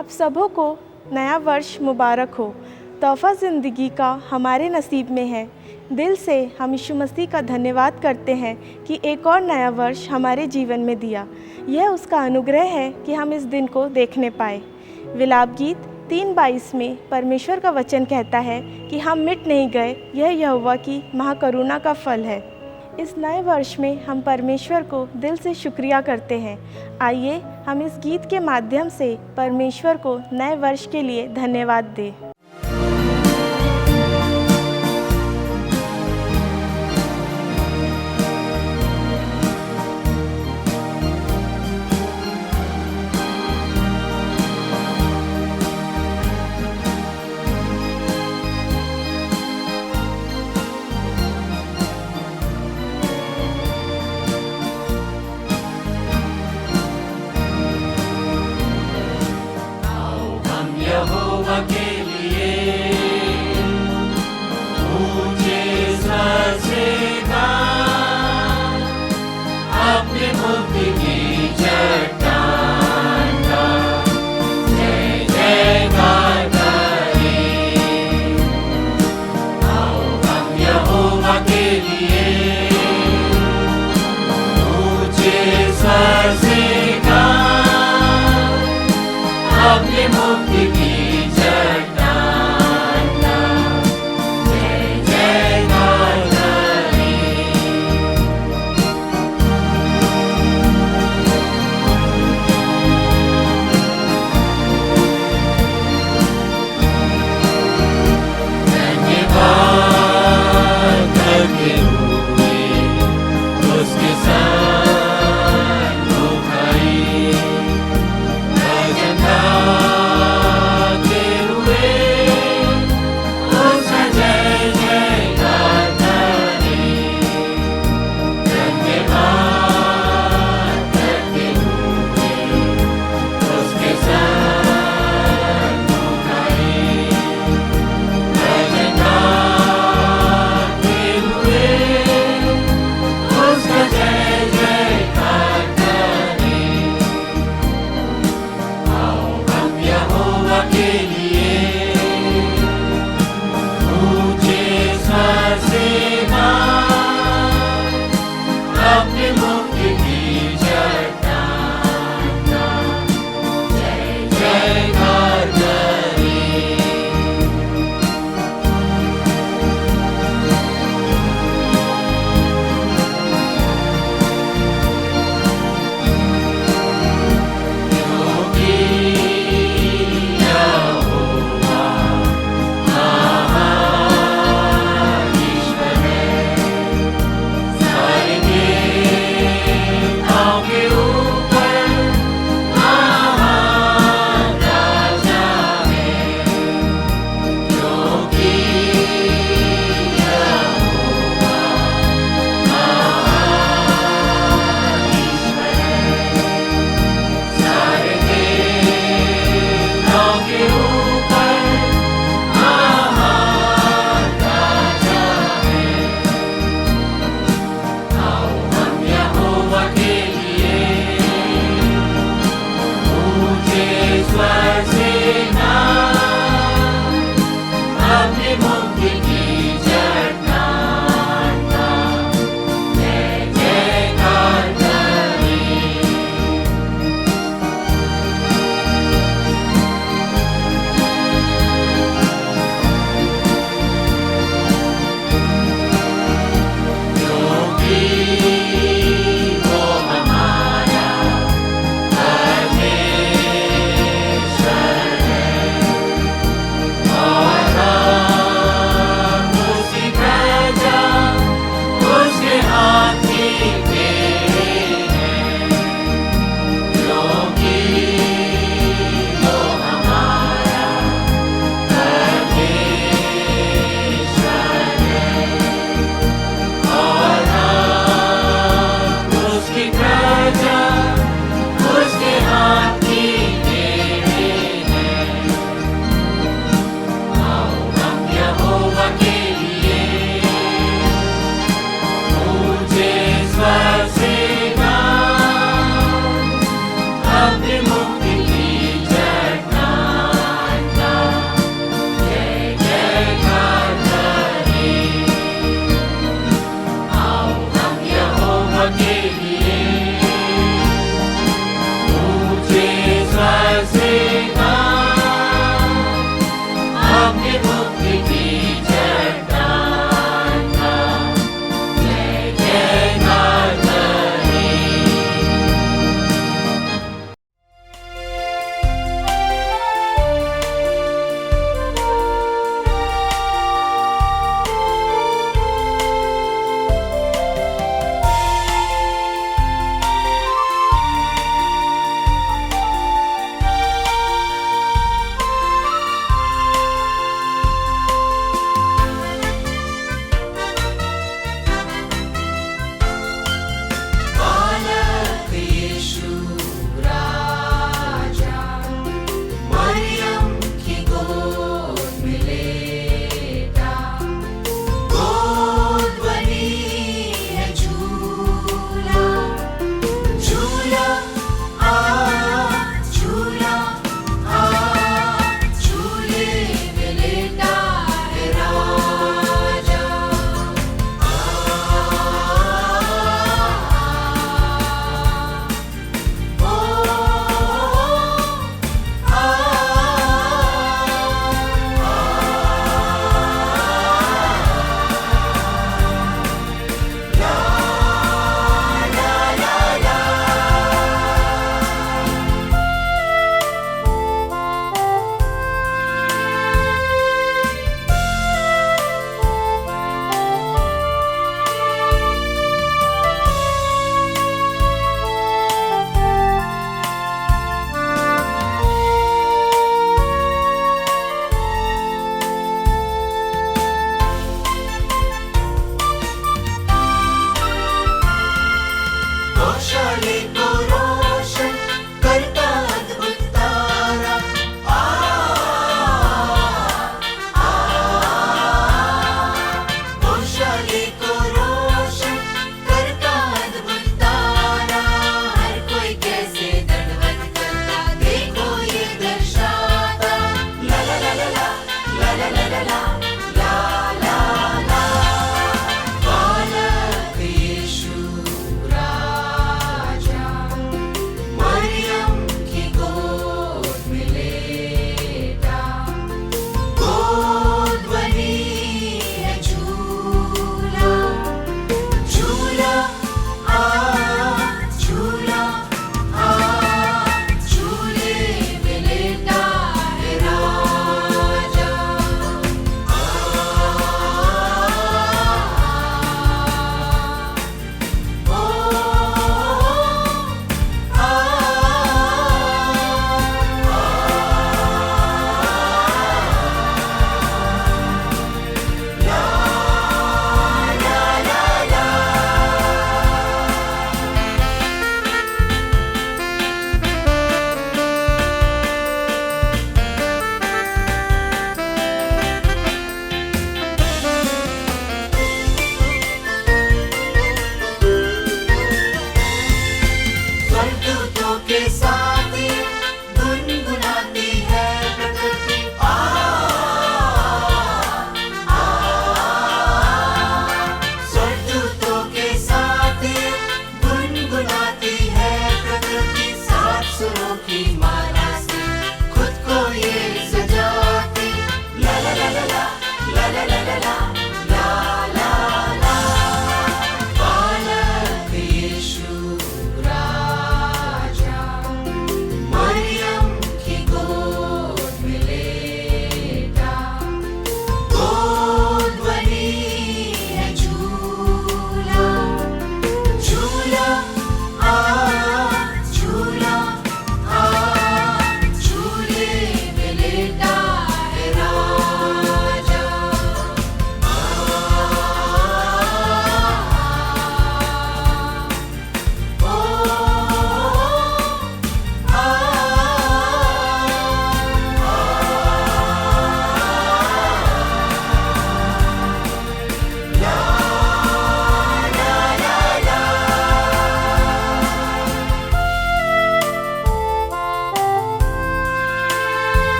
आप सबों को नया वर्ष मुबारक हो। तोहफ़ा ज़िंदगी का हमारे नसीब में है। दिल से हम यीशु मसीह का धन्यवाद करते हैं कि एक और नया वर्ष हमारे जीवन में दिया। यह उसका अनुग्रह है कि हम इस दिन को देखने पाए। विलाप गीत 3:22 में परमेश्वर का वचन कहता है कि हम मिट नहीं गए, यह यहोवा की महाकरुणा का फल है। इस नए वर्ष में हम परमेश्वर को दिल से शुक्रिया करते हैं। आइए हम इस गीत के माध्यम से परमेश्वर को नए वर्ष के लिए धन्यवाद दें। यहोवा के लिए ऊंचे स्वर से गाएं, अपने मुक्ति की चट्टान का जय जयकार करें। आओ हम यहोवा के लिए ऊंचे स्वर से अपने मुक्ति की चट्टान का जय जयकार करें।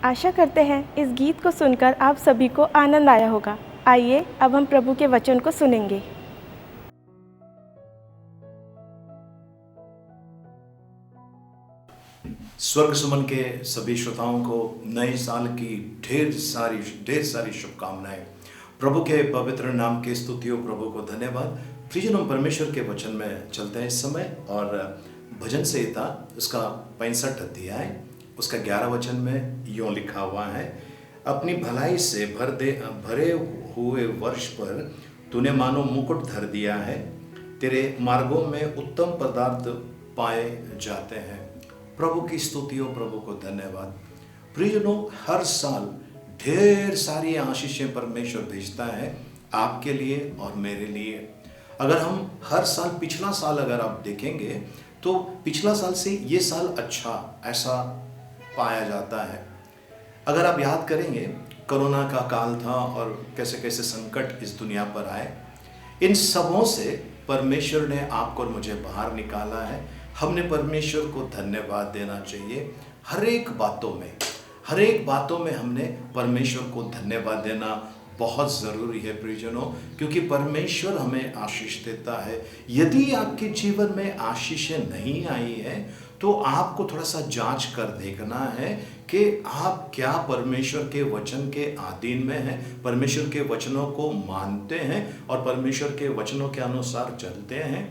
आशा करते हैं इस गीत को सुनकर आप सभी को आनंद आया होगा। आइए अब हम प्रभु के वचन को सुनेंगे। स्वर्ग सुमन के सभी श्रोताओं को नए साल की ढेर सारी शुभकामनाएं। प्रभु के पवित्र नाम की स्तुतियों, प्रभु को धन्यवाद। प्रियजनों, परमेश्वर के वचन में चलते हैं इस समय और भजन संहिता उसका 65 अध्याय उसका 11 वचन में यूँ लिखा हुआ है, अपनी भलाई से भरे हुए वर्ष पर तूने मानो मुकुट धर दिया है, तेरे मार्गों में उत्तम पदार्थ पाए जाते हैं। प्रभु की स्तुतियों, प्रभु को धन्यवाद। प्रियजनों, हर साल ढेर सारी आशीषें परमेश्वर भेजता है आपके लिए और मेरे लिए। अगर हम हर साल, पिछला साल अगर आप देखेंगे तो पिछला साल से ये साल अच्छा ऐसा पाया जाता है। अगर आप याद करेंगे, कोरोना का काल था और कैसे कैसे संकट इस दुनिया पर आए, इन सबों से परमेश्वर ने आपको और मुझे बाहर निकाला है। हमने परमेश्वर को धन्यवाद देना चाहिए। हर एक बातों में हमने परमेश्वर को धन्यवाद देना बहुत ज़रूरी है प्रियजनों, क्योंकि परमेश्वर हमें आशीष देता है। यदि आपके जीवन में आशीषें नहीं आई हैं तो आपको थोड़ा सा जांच कर देखना है कि आप क्या परमेश्वर के वचन के अधीन में हैं, परमेश्वर के वचनों को मानते हैं और परमेश्वर के वचनों के अनुसार चलते हैं।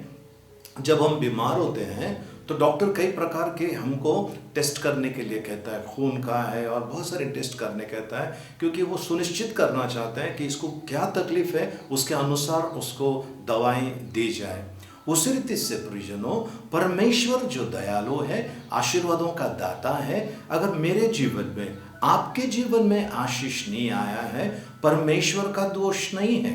जब हम बीमार होते हैं तो डॉक्टर कई प्रकार के हमको टेस्ट करने के लिए कहता है, खून का है और बहुत सारे टेस्ट करने कहता है, क्योंकि वो सुनिश्चित करना चाहते हैं कि इसको क्या तकलीफ है, उसके अनुसार उसको दवाएं दी जाए। उसी रीति से प्रियजनों, परमेश्वर जो दयालु है, आशीर्वादों का दाता है, अगर मेरे जीवन में, आपके जीवन में आशीष नहीं आया है, परमेश्वर का दोष नहीं है,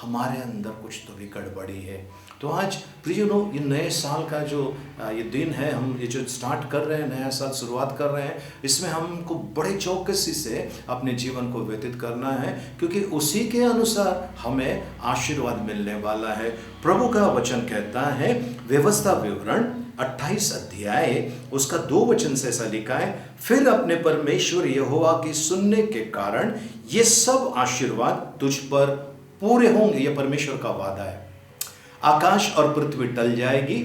हमारे अंदर कुछ तो भी गड़बड़ी है। तो आज प्रियजनों, ये नए साल का जो ये दिन है, हम ये जो स्टार्ट कर रहे हैं, नया साल शुरुआत कर रहे हैं, इसमें हमको बड़े चौकसी से अपने जीवन को व्यतीत करना है, क्योंकि उसी के अनुसार हमें आशीर्वाद मिलने वाला है। प्रभु का वचन कहता है, व्यवस्था विवरण 28 अध्याय उसका 2 वचन से ऐसा लिखा है, फिर अपने परमेश्वर यहोवा की सुनने के कारण ये सब आशीर्वाद तुझ पर पूरे होंगे। ये परमेश्वर का वादा है। आकाश और पृथ्वी टल जाएगी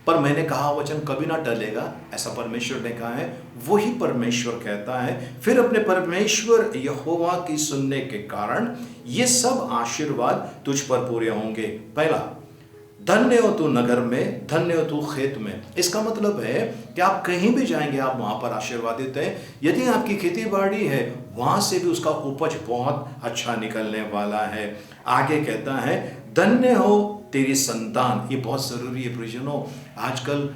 पर मैंने कहा वचन कभी ना टलेगा, ऐसा परमेश्वर ने कहा है। वही परमेश्वर कहता है, फिर अपने परमेश्वर यहोवा की सुनने के कारण ये सब आशीर्वाद तुझ पर पूरे होंगे। पहला, धन्य हो तू नगर में, धन्य हो तू खेत में। इसका मतलब है कि आप कहीं भी जाएंगे आप वहां पर आशीर्वादित है। यदि आपकी खेती बाड़ी है, वहां से भी उसका उपज बहुत अच्छा निकलने वाला है। आगे कहता है, धन्य हो तेरी संतान। ये बहुत ज़रूरी है प्रियजनों। आजकल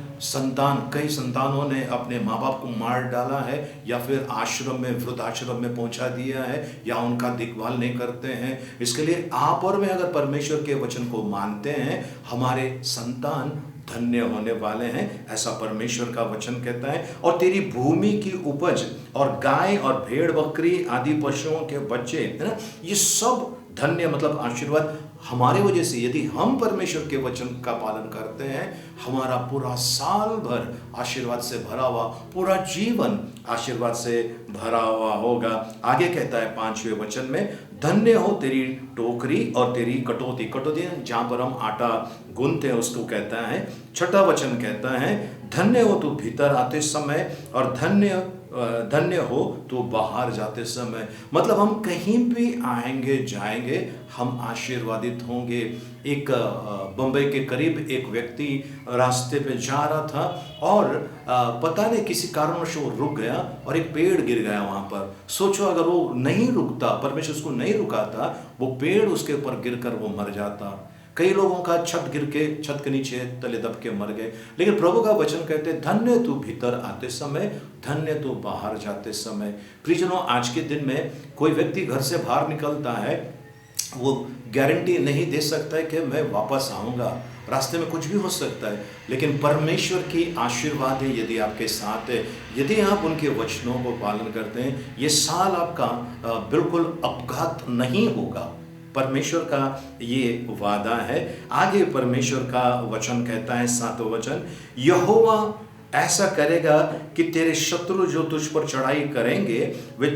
कई संतानों ने अपने माँ बाप को मार डाला है, या फिर आश्रम में, वृद्धाश्रम में पहुंचा दिया है, या उनका देखभाल नहीं करते हैं। इसके लिए आप और मैं अगर परमेश्वर के वचन को मानते हैं, हमारे संतान धन्य होने वाले हैं, ऐसा परमेश्वर का वचन कहता है। और तेरी भूमि की उपज और गाय और भेड़ बकरी आदि पशुओं के बच्चे, है ना, ये सब धन्य मतलब आशीर्वाद हमारे वजह से। यदि हम परमेश्वर के वचन का पालन करते हैं, हमारा पूरा साल भर आशीर्वाद से भरा हुआ, पूरा जीवन आशीर्वाद से भरा हुआ होगा। आगे कहता है 5वें वचन में, धन्य हो तेरी टोकरी और तेरी कटोती। कटोती जहाँ पर हम आटा गूंथते हैं उसको कहता है। 6वां वचन कहता है, धन्य हो तू भीतर आते समय और धन्य हो तो बाहर जाते समय। मतलब हम कहीं भी आएंगे जाएंगे, हम आशीर्वादित होंगे। एक बम्बई के करीब एक व्यक्ति रास्ते पे जा रहा था और पता नहीं किसी कारणवश वो रुक गया और एक पेड़ गिर गया वहाँ पर। सोचो अगर वो नहीं रुकता, परमेश्वर उसको नहीं रुकाता, वो पेड़ उसके ऊपर गिरकर वो मर जाता। कई लोगों का छत के नीचे तले दब के मर गए। लेकिन प्रभु का वचन कहते हैं, धन्य तू भीतर आते समय, धन्य तू बाहर जाते समय। प्रियजनों, आज के दिन में कोई व्यक्ति घर से बाहर निकलता है, वो गारंटी नहीं दे सकता है कि मैं वापस आऊँगा। रास्ते में कुछ भी हो सकता है, लेकिन परमेश्वर की आशीर्वाद है यदि आपके साथ है, यदि आप उनके वचनों को पालन करते हैं, ये साल आपका बिल्कुल अपघात नहीं होगा। परमेश्वर का ये वादा है। आगे परमेश्वर का वचन कहता है 7वां वचन, यहोवा ऐसा करेगा कि तेरे शत्रु जो तुझ पर चढ़ाई करेंगे वे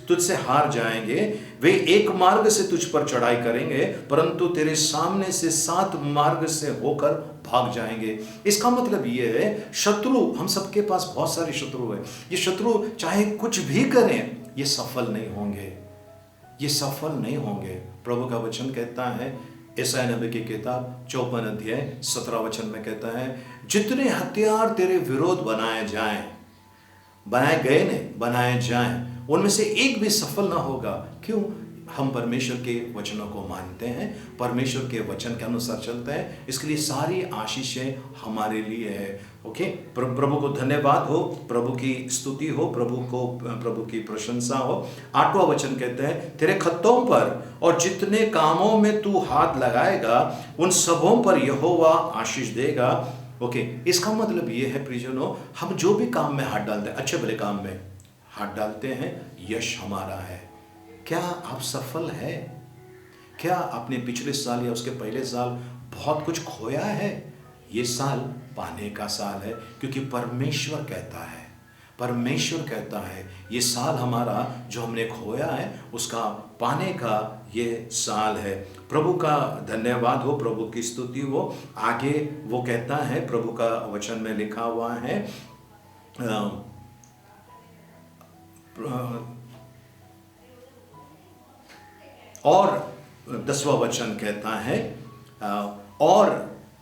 तुझसे हार जाएंगे। वे एक मार्ग से तुझ पर चढ़ाई करेंगे परंतु तेरे सामने से 7 मार्ग से होकर भाग जाएंगे। इसका मतलब ये है, शत्रु, हम सबके पास बहुत सारे शत्रु हैं। ये शत्रु चाहे कुछ भी करें ये सफल नहीं होंगे, ये सफल नहीं होंगे। प्रभु का वचन कहता है, यशायाह नबी की किताब 54 अध्याय 17 वचन में कहता है, जितने हथियार तेरे विरोध बनाए जाएं उनमें से एक भी सफल ना होगा। क्यों? हम परमेश्वर के वचनों को मानते हैं, परमेश्वर के वचन के अनुसार चलते हैं, इसके लिए सारी आशीषें हमारे लिए है। ओके, प्रभु को धन्यवाद हो, प्रभु की स्तुति हो, प्रभु की प्रशंसा हो। 8वां वचन कहते हैं, तेरे खत्तों पर और जितने कामों में तू हाथ लगाएगा उन सबों पर यहोवा आशीष देगा। ओके, इसका मतलब ये है प्रियजनों, हम जो भी काम में हाथ डालते हैं, अच्छे भले काम में हाथ डालते हैं, यश हमारा है। क्या आप सफल है? क्या आपने पिछले साल या उसके पहले साल बहुत कुछ खोया है? ये साल पाने का साल है, क्योंकि परमेश्वर कहता है ये साल हमारा जो हमने खोया है उसका पाने का ये साल है। प्रभु का धन्यवाद हो, प्रभु की स्तुति हो। आगे वो कहता है, प्रभु का वचन में लिखा हुआ है, और 10वां वचन कहता है, और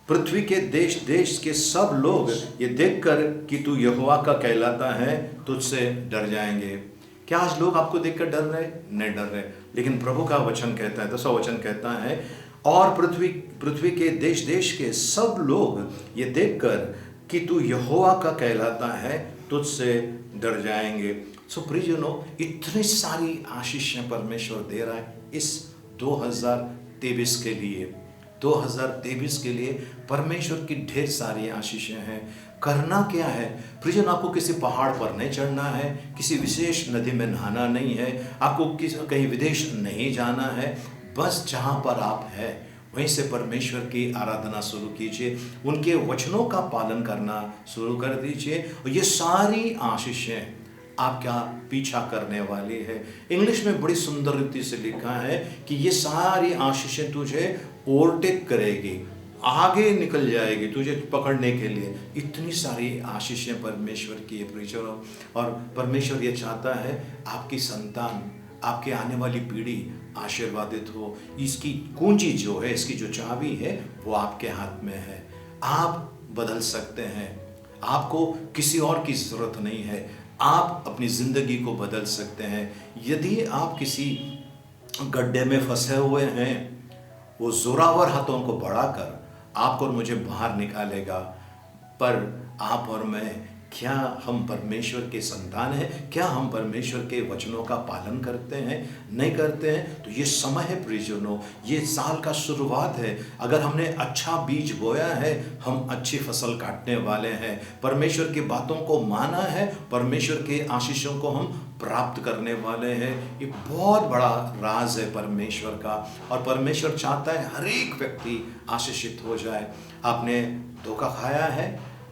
पृथ्वी के देश देश के सब लोग ये देखकर कि तू यहोवा का कहलाता है तुझसे डर जाएंगे। क्या आज लोग आपको देखकर डर रहे? नहीं डर रहे। लेकिन प्रभु का वचन कहता है, 10वां वचन कहता है, और पृथ्वी के देश देश के सब लोग ये देखकर कि तू यहोवा का कहलाता है तुझसे डर जाएंगे। सो प्रियजनों, इतनी सारी आशीषें परमेश्वर दे रहा है इस 2023 के लिए। 2023 के लिए परमेश्वर की ढेर सारी आशीषें हैं। करना क्या है प्रियजन? आपको किसी पहाड़ पर नहीं चढ़ना है, किसी विशेष नदी में नहाना नहीं है, आपको कहीं विदेश नहीं जाना है। बस जहाँ पर आप हैं वहीं से परमेश्वर की आराधना शुरू कीजिए, उनके वचनों का पालन करना शुरू कर दीजिए, और ये सारी आशीषें आपका पीछा करने वाली है। इंग्लिश में बड़ी सुंदर रीति से लिखा है कि ये सारी आशीषें तुझे ओवरटेक करेगी, आगे निकल जाएगी तुझे पकड़ने के लिए। इतनी सारी आशीषें परमेश्वर की है। और परमेश्वर ये चाहता है आपकी संतान, आपके आने वाली पीढ़ी आशीर्वादित हो। इसकी कुंजी जो है, इसकी जो चाबी है वो आपके हाथ में है। आप बदल सकते हैं, आपको किसी और की ज़रूरत नहीं है। आप अपनी ज़िंदगी को बदल सकते हैं। यदि आप किसी गड्ढे में फंसे हुए हैं, वो जोरावर हाथों को बढ़ाकर आपको और मुझे बाहर निकालेगा। पर आप और मैं, क्या हम परमेश्वर के संतान हैं? क्या हम परमेश्वर के वचनों का पालन करते हैं? नहीं करते हैं तो ये समय है प्रियजनों, ये साल का शुरुआत है। अगर हमने अच्छा बीज बोया है, हम अच्छी फसल काटने वाले हैं। परमेश्वर की बातों को माना है, परमेश्वर के आशीषों को हम प्राप्त करने वाले हैं। ये बहुत बड़ा राज है परमेश्वर का, और परमेश्वर चाहता है हर एक व्यक्ति आशीषित हो जाए। आपने धोखा खाया है,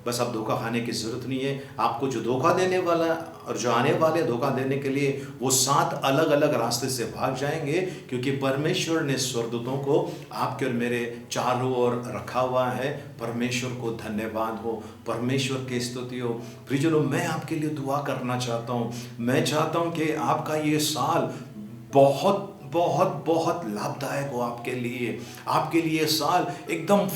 बस अब धोखा खाने की ज़रूरत नहीं है। आपको जो धोखा देने वाला और जो आने वाले धोखा देने के लिए, वो 7 अलग अलग रास्ते से भाग जाएंगे, क्योंकि परमेश्वर ने स्वर्गदूतों को आपके और मेरे चारों ओर रखा हुआ है। परमेश्वर को धन्यवाद हो, परमेश्वर की स्तुति हो। प्रियजनों, मैं आपके लिए दुआ करना चाहता हूँ। मैं चाहता हूँ कि आपका ये साल बहुत बहुत बहुत लाभदायक हो आपके लिए ये साल एकदम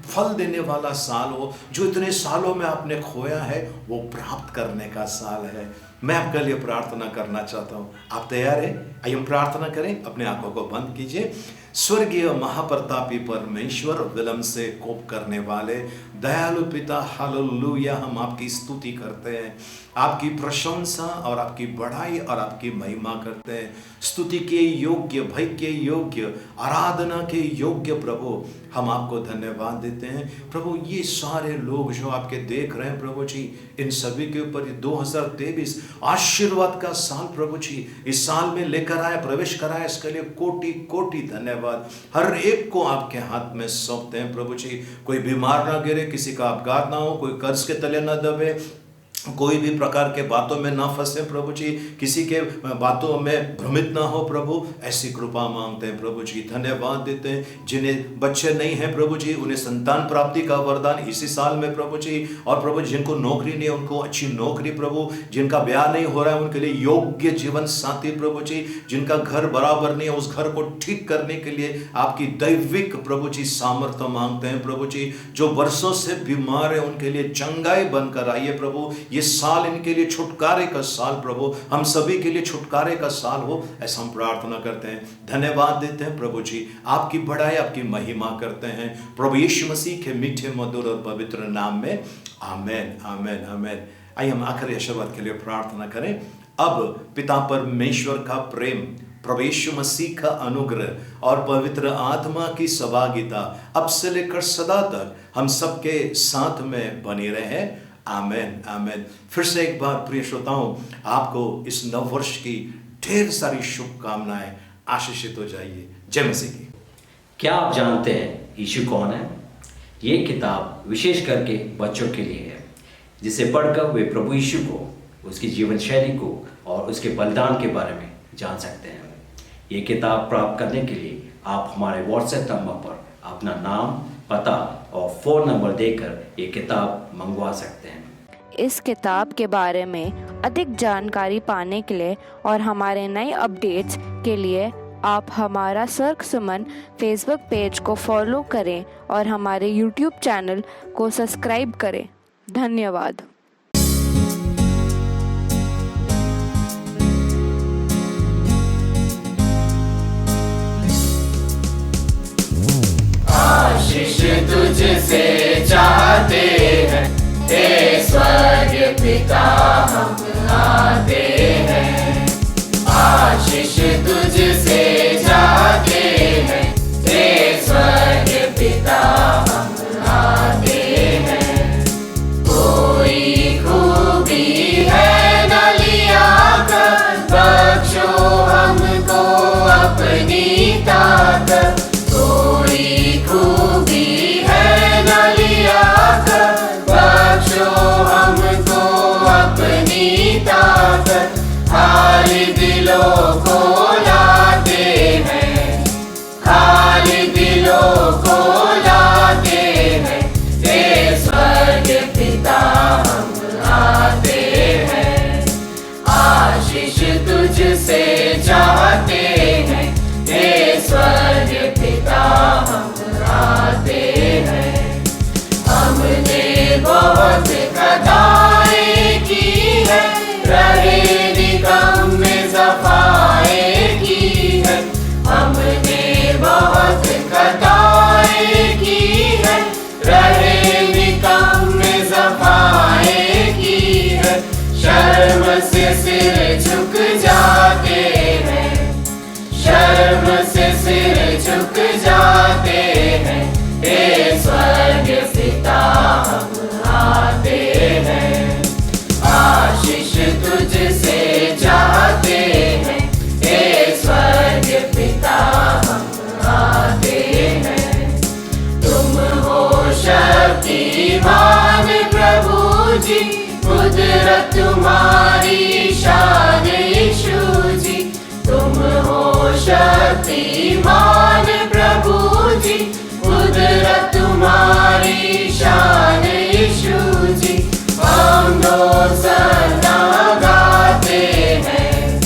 फल देने वाला साल हो। जो इतने सालों में आपने खोया है वो प्राप्त करने का साल है। मैं आपके लिए प्रार्थना करना चाहता हूँ। आप तैयार हैं? आइए हम प्रार्थना करें। अपने आंखों को बंद कीजिए। स्वर्गीय महाप्रतापी परमेश्वर, विलंब से कोप करने वाले दयालु पिता, हालेलुया, हम आपकी स्तुति करते हैं, आपकी प्रशंसा और आपकी बढ़ाई और आपकी महिमा करते हैं। स्तुति के योग्य, भय के योग्य, आराधना के योग्य प्रभु, हम आपको धन्यवाद देते हैं। प्रभु, ये सारे लोग जो आपके देख रहे हैं प्रभु जी, इन सभी के ऊपर 2023 आशीर्वाद का साल प्रभु जी इस साल में लेकर आए, प्रवेश कराए, इसके लिए कोटि कोटि धन्यवाद धन्यवाद। हर एक को आपके हाथ में सौंपते हैं प्रभु जी। कोई बीमार ना गिरे, किसी का अपघात ना हो, कोई कर्ज के तले ना दबे, कोई भी प्रकार के बातों में ना फंसे प्रभु जी, किसी के बातों में भ्रमित ना हो प्रभु, ऐसी कृपा मांगते हैं प्रभु जी। धन्यवाद देते हैं जिन्हें बच्चे नहीं हैं प्रभु जी, उन्हें संतान प्राप्ति का वरदान इसी साल में प्रभु जी। और प्रभु जी जिनको नौकरी नहीं है उनको अच्छी नौकरी प्रभु, जिनका ब्याह नहीं हो रहा है उनके लिए योग्य जीवन साथी प्रभु जी, जिनका घर बराबर नहीं है उस घर को ठीक करने के लिए आपकी दैविक प्रभु जी सामर्थ्य मांगते हैं प्रभु जी। जो वर्षों से बीमार है उनके लिए चंगाई बनकर आइए प्रभु। ये साल इनके लिए छुटकारे का साल प्रभु, हम सभी के लिए छुटकारे का साल हो, ऐसा हम प्रार्थना करते हैं। धन्यवाद देते हैं प्रभु जी, आपकी बड़ाई आपकी महिमा करते हैं प्रभु यीशु मसीह के मीठे मधुर और पवित्र नाम में, आमेन आमेन आमेन। आइए हम आखिरी आशीर्वाद के लिए प्रार्थना करें। अब पिता परमेश्वर का प्रेम, प्रभु यीशु मसीह का अनुग्रह और पवित्र आत्मा की सहभागिता अब से लेकर सदा तक हम सबके साथ में बनी रहे, आमेन आमेन। फिर से एक बार प्रिय श्रोताओं, आपको इस नव वर्ष की ढेर सारी शुभकामनाएं, आशीषित हो जाइए। जय मसीह की। क्या आप जानते हैं यीशु कौन है? ये किताब विशेष करके बच्चों के लिए है, जिसे पढ़कर वे प्रभु यीशु को, उसकी जीवन शैली को और उसके बलिदान के बारे में जान सकते हैं। ये किताब प्राप्त करने के लिए आप हमारे व्हाट्सएप नंबर पर अपना नाम, पता और फ़ोन नंबर देकर ये किताब मंगवा सकते हैं। इस किताब के बारे में अधिक जानकारी पाने के लिए और हमारे नए अपडेट्स के लिए आप हमारा सर्क सुमन फेसबुक पेज को फॉलो करें और हमारे यूट्यूब चैनल को सब्सक्राइब करें। धन्यवाद। आशीष तुझसे चाहते हैं, हे स्वर्गीय पिता हम आते हैं। आशीष तुझसे चाहते हैं, हे स्वर्गीय पिता हम आते हैं। कोई खूबी है न लिया कर, बख्शो हमको अपनी ताकत। कोई खूबी है न लिया कर, बख्शो हमको अपनी ताकत। खाली दिलों को लाते हैं, खाली दिलों को लाते हैं, हे स्वर्गीय पिता हम आते हैं। आशीष तुझसे चाहते हैं, हे स्वर्गीय पिता हम आते हैं। हमने बहुत खताएं की है, रहे निकम में सफाई की है। हमने बहुत खताएं की है, रहे निकम में सफाई की है। शर्म से सिर झुक जाते हैं, शर्म से सिर झुक जाते हैं, हे स्वर्गीय पिता हम आते हैं। आशीष तुझसे चाहते हैं, हे स्वर्गीय पिता हम आते हैं। तुम हो शक्तिमान प्रभु जी, कुदरत तुम्हारी शान यीशु जी। तुम हो शक्तिमान प्रभु जी, कुदरत तुम्हारी शान यीशु जी। हम दो सना गाते हैं,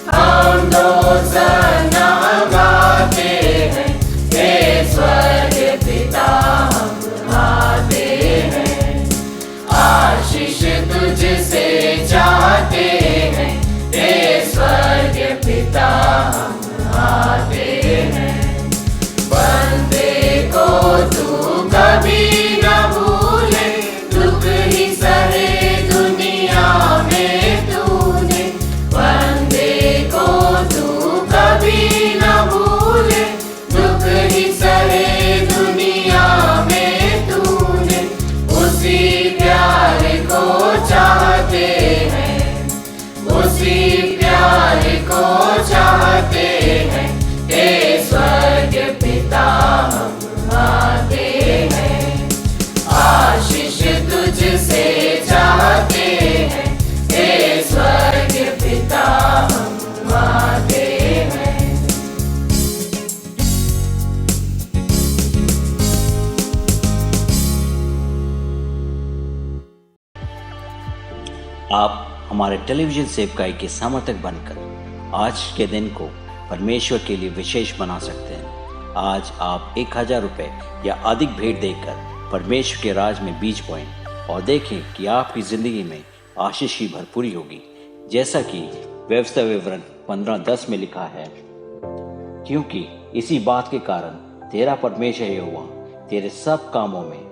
हम दो सना गाते हैं, हे स्वर्गीय पिता हम आते हैं। आशीष तुझसे चाहते हैं, हे स्वर्गीय पिता हम आते हैं। बंदे को तू कभी न भूले, दुख ही सहे दुनिया में तूने। बंदे को तू कभी न भूले, दुख ही सहे दुनिया में तूने। उसी प्यार को चाहते हैं, उसी प्यार को चाहते हैं, हे स्वर्गीय हमारे टेलीविजन सेवकाई के समर्थक बनकर आज के दिन को परमेश्वर के लिए विशेष बना सकते हैं। आज आप 1000 रुपये या अधिक भेंट देकर परमेश्वर के राज में बीज बोएं और देखें कि आपकी ज़िंदगी में आशीष की भरपूरी होगी, जैसा कि व्यवस्था विवरण 15:10 में लिखा है। क्योंकि इसी बात के कारण तेरा परमेश्वर यहोवा तेरे सब कामों में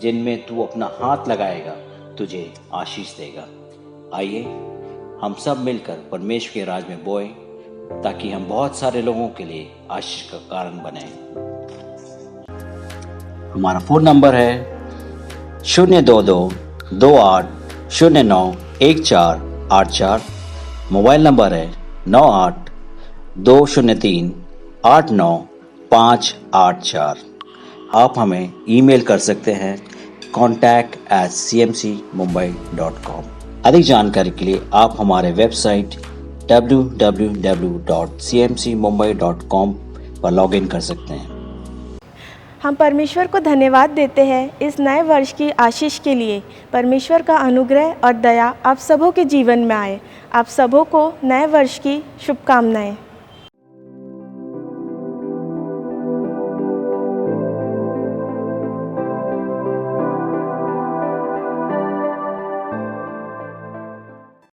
जिनमें तू अपना हाथ लगाएगा तुझे आशीष देगा। आइए हम सब मिलकर परमेश्वर के राज में बोएं ताकि हम बहुत सारे लोगों के लिए आशीष का कारण बने। हमारा फ़ोन नंबर है 02228091484। मोबाइल नंबर है 9820389584। आप हमें ईमेल कर सकते हैं contact@cmcmumbai.com। अधिक जानकारी के लिए आप हमारे वेबसाइट www.cmcmumbai.com पर लॉगिन कर सकते हैं। हम परमेश्वर को धन्यवाद देते हैं इस नए वर्ष की आशीष के लिए। परमेश्वर का अनुग्रह और दया आप सबों के जीवन में आए। आप सबों को नए वर्ष की शुभकामनाएं।